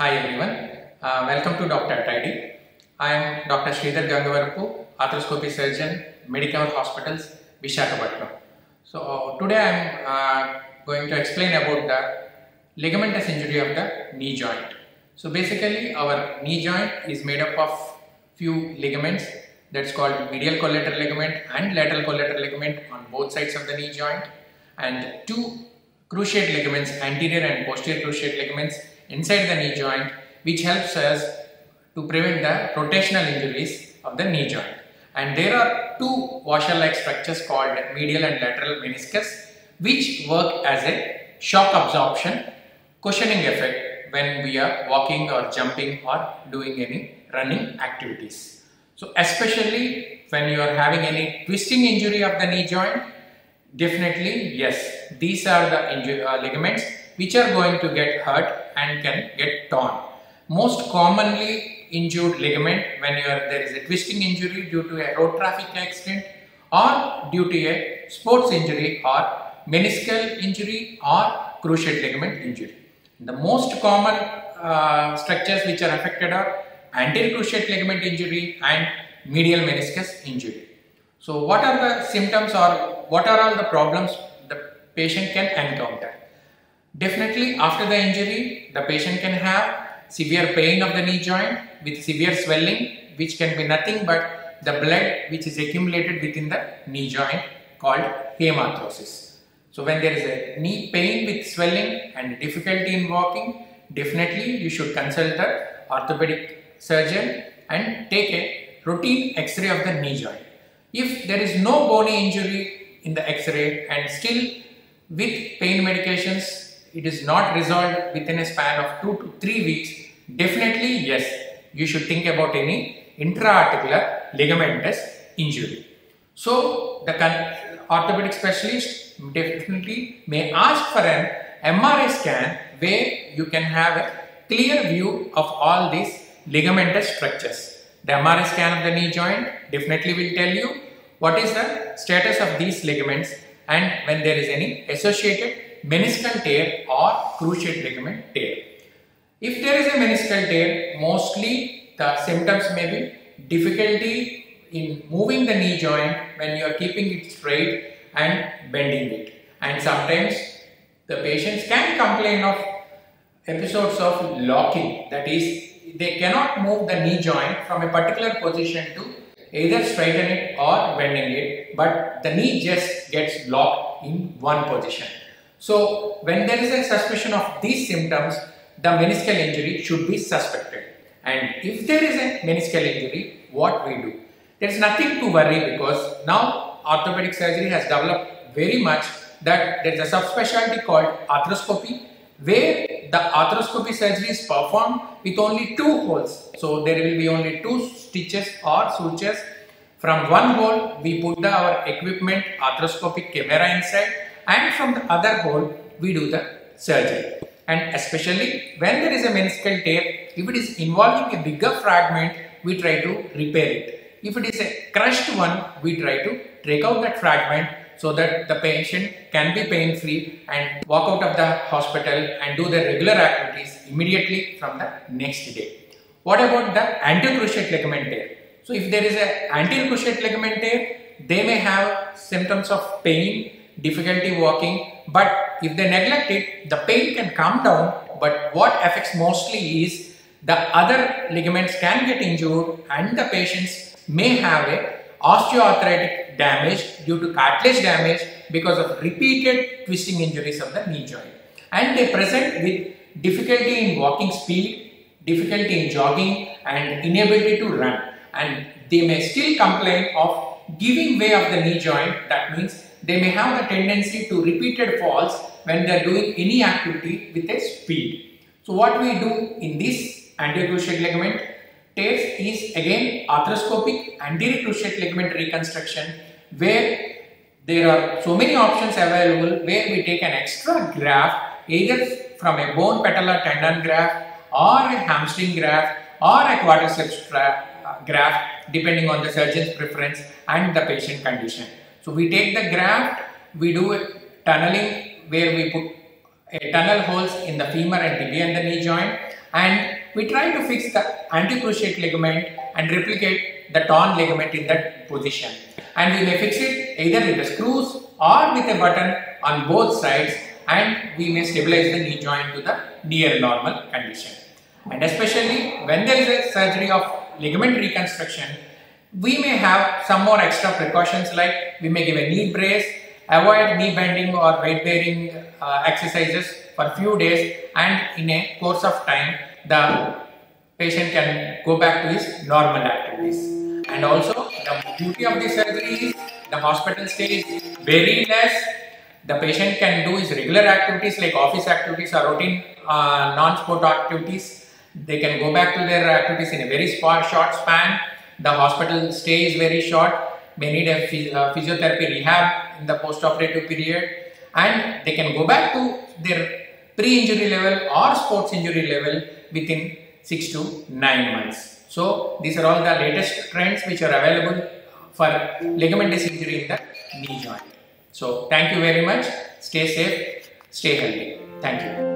Hi everyone, welcome to Dr. Tidy. I am Dr. Sridhar Gangavarapu, arthroscopy surgeon, Medicover Hospitals, Visakhapatnam. So today I am going to explain about the ligamentous injury of the knee joint. So basically our knee joint is made up of few ligaments, that's called medial collateral ligament and lateral collateral ligament on both sides of the knee joint, and two cruciate ligaments, anterior and posterior cruciate ligaments inside the knee joint, which helps us to prevent the rotational injuries of the knee joint. And there are two washer-like structures called medial and lateral meniscus, which work as a shock absorption cushioning effect when we are walking or jumping or doing any running activities. So especially when you are having any twisting injury of the knee joint, definitely yes, these are the ligaments which are going to get hurt and can get torn. Most commonly injured ligament when there is a twisting injury due to a road traffic accident or due to a sports injury or meniscal injury or cruciate ligament injury. The most common structures which are affected are anterior cruciate ligament injury and medial meniscus injury. So what are the symptoms or what are all the problems the patient can encounter? Definitely after the injury, the patient can have severe pain of the knee joint with severe swelling, which can be nothing but the blood which is accumulated within the knee joint called hemarthrosis. So when there is a knee pain with swelling and difficulty in walking, definitely you should consult the orthopedic surgeon and take a routine X-ray of the knee joint. If there is no bony injury in the X-ray and still with pain medications it is not resolved within a span of 2 to 3 weeks, definitely yes, you should think about any intra-articular ligamentous injury. So the orthopedic specialist definitely may ask for an MRI scan where you can have a clear view of all these ligamentous structures. The MRI scan of the knee joint definitely will tell you what is the status of these ligaments and when there is any associated meniscal tear or cruciate ligament tear. If there is a meniscal tear, mostly the symptoms may be difficulty in moving the knee joint when you are keeping it straight and bending it. And sometimes the patients can complain of episodes of locking, that is, they cannot move the knee joint from a particular position to either straighten it or bending it, but the knee just gets locked in one position. So when there is a suspicion of these symptoms, the meniscal injury should be suspected. And if there is a meniscal injury, what we do? There is nothing to worry because now orthopedic surgery has developed very much that there is a subspecialty called arthroscopy, where the arthroscopy surgery is performed with only 2 holes. So there will be only 2 stitches or sutures. From one hole we put our equipment arthroscopic camera inside, and from the other hole we do the surgery. And especially when there is a meniscal tear, if it is involving a bigger fragment, we try to repair it. If it is a crushed one, we try to take out that fragment so that the patient can be pain free and walk out of the hospital and do the regular activities immediately from the next day. What about the anterior cruciate ligament tear? So if there is an anterior cruciate ligament tear, they may have symptoms of pain, difficulty walking, but if they neglect it, the pain can come down, but what affects mostly is the other ligaments can get injured and the patients may have a osteoarthritic damage due to cartilage damage because of repeated twisting injuries of the knee joint, and they present with difficulty in walking speed, difficulty in jogging and inability to run, and they may still complain of giving way of the knee joint. That means they may have the tendency to repeated falls when they are doing any activity with a speed. So what we do in this anterior cruciate ligament tears is again arthroscopic anterior cruciate ligament reconstruction, where there are so many options available where we take an extra graft either from a bone patellar tendon graft or a hamstring graft or a quadriceps graft depending on the surgeon's preference and the patient condition. So we take the graft, we do a tunneling where we put tunnel holes in the femur and tibia and the knee joint, and we try to fix the anticruciate ligament and replicate the torn ligament in that position. And we may fix it either with the screws or with a button on both sides, and we may stabilize the knee joint to the near normal condition. And especially when there is a surgery of ligament reconstruction, we may have some more extra precautions, like we may give a knee brace, avoid knee bending or weight bearing exercises for a few days, and in a course of time the patient can go back to his normal activities. And also the beauty of the surgery is the hospital stay is very less. The patient can do his regular activities like office activities or routine non-sport activities. They can go back to their activities in a very short span. The hospital stay is very short. May need a physiotherapy rehab in the post-operative period, and they can go back to their pre-injury level or sports injury level within 6 to 9 months. So these are all the latest trends which are available for ligamentous injury in the knee joint. So thank you very much. Stay safe, stay healthy. Thank you.